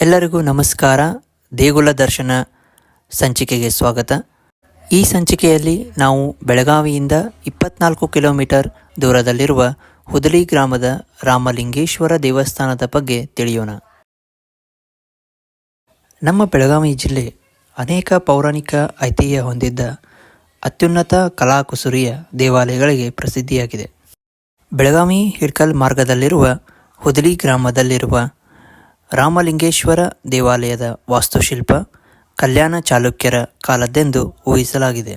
ಎಲ್ಲರಿಗೂ ನಮಸ್ಕಾರ. ದೇಗುಲ ದರ್ಶನ ಸಂಚಿಕೆಗೆ ಸ್ವಾಗತ. ಈ ಸಂಚಿಕೆಯಲ್ಲಿ ನಾವು ಬೆಳಗಾವಿಯಿಂದ 24 ಕಿಲೋಮೀಟರ್ ದೂರದಲ್ಲಿರುವ ಹುದಲಿ ಗ್ರಾಮದ ರಾಮಲಿಂಗೇಶ್ವರ ದೇವಸ್ಥಾನದ ಬಗ್ಗೆ ತಿಳಿಯೋಣ. ನಮ್ಮ ಬೆಳಗಾವಿ ಜಿಲ್ಲೆ ಅನೇಕ ಪೌರಾಣಿಕ ಐತಿಹ್ಯ ಹೊಂದಿದ್ದ ಅತ್ಯುನ್ನತ ಕಲಾಕುಸುರಿಯ ದೇವಾಲಯಗಳಿಗೆ ಪ್ರಸಿದ್ಧಿಯಾಗಿದೆ. ಬೆಳಗಾವಿ ಹಿಡ್ಕಲ್ ಮಾರ್ಗದಲ್ಲಿರುವ ಹುದಲಿ ಗ್ರಾಮದಲ್ಲಿರುವ ರಾಮಲಿಂಗೇಶ್ವರ ದೇವಾಲಯದ ವಾಸ್ತುಶಿಲ್ಪ ಕಲ್ಯಾಣ ಚಾಲುಕ್ಯರ ಕಾಲದ್ದೆಂದು ಊಹಿಸಲಾಗಿದೆ.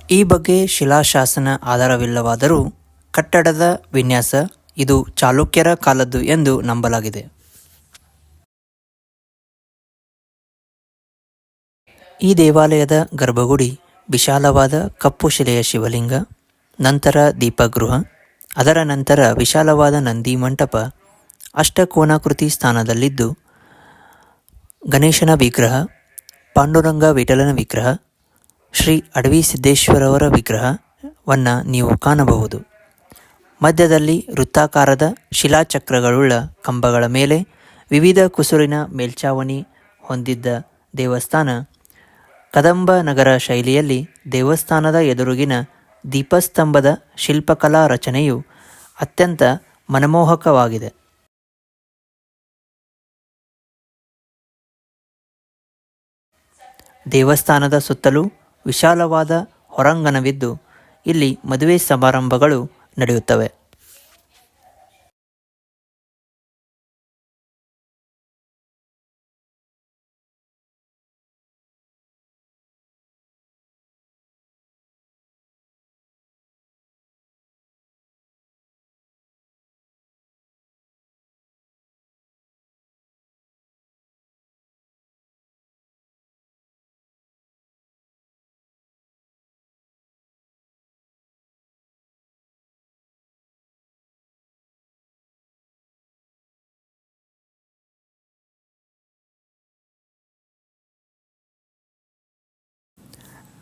ಈ ಬಗ್ಗೆ ಶಿಲಾಶಾಸನ ಆಧಾರವಿಲ್ಲವಾದರೂ ಕಟ್ಟಡದ ವಿನ್ಯಾಸ ಇದು ಚಾಲುಕ್ಯರ ಕಾಲದ್ದು ಎಂದು ನಂಬಲಾಗಿದೆ. ಈ ದೇವಾಲಯದ ಗರ್ಭಗುಡಿ ವಿಶಾಲವಾದ ಕಪ್ಪು ಶಿಲೆಯ ಶಿವಲಿಂಗ, ನಂತರ ದೀಪಗೃಹ, ಅದರ ನಂತರ ವಿಶಾಲವಾದ ನಂದಿ ಮಂಟಪ ಅಷ್ಟಕೋನಾಕೃತಿ ಸ್ಥಾನದಲ್ಲಿದ್ದು, ಗಣೇಶನ ವಿಗ್ರಹ, ಪಾಂಡುರಂಗ ವಿಠಲನ ವಿಗ್ರಹ, ಶ್ರೀ ಅಡವಿ ಸಿದ್ದೇಶ್ವರವರ ವಿಗ್ರಹವನ್ನು ನೀವು ಕಾಣಬಹುದು. ಮಧ್ಯದಲ್ಲಿ ವೃತ್ತಾಕಾರದ ಶಿಲಾಚಕ್ರಗಳುಳ್ಳ ಕಂಬಗಳ ಮೇಲೆ ವಿವಿಧ ಕುಸುರಿನ ಮೇಲ್ಛಾವಣಿ ಹೊಂದಿದ್ದ ದೇವಸ್ಥಾನ ಕದಂಬ ನಗರ ಶೈಲಿಯಲ್ಲಿ ದೇವಸ್ಥಾನದ ಎದುರುಗಿನ ದೀಪಸ್ತಂಭದ ಶಿಲ್ಪಕಲಾ ರಚನೆಯು ಅತ್ಯಂತ ಮನಮೋಹಕವಾಗಿದೆ. ದೇವಸ್ಥಾನದ ಸುತ್ತಲೂ ವಿಶಾಲವಾದ ಹೊರಾಂಗಣವಿದ್ದು ಇಲ್ಲಿ ಮದುವೆ ಸಮಾರಂಭಗಳು ನಡೆಯುತ್ತವೆ.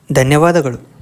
ಧನ್ಯವಾದಗಳು.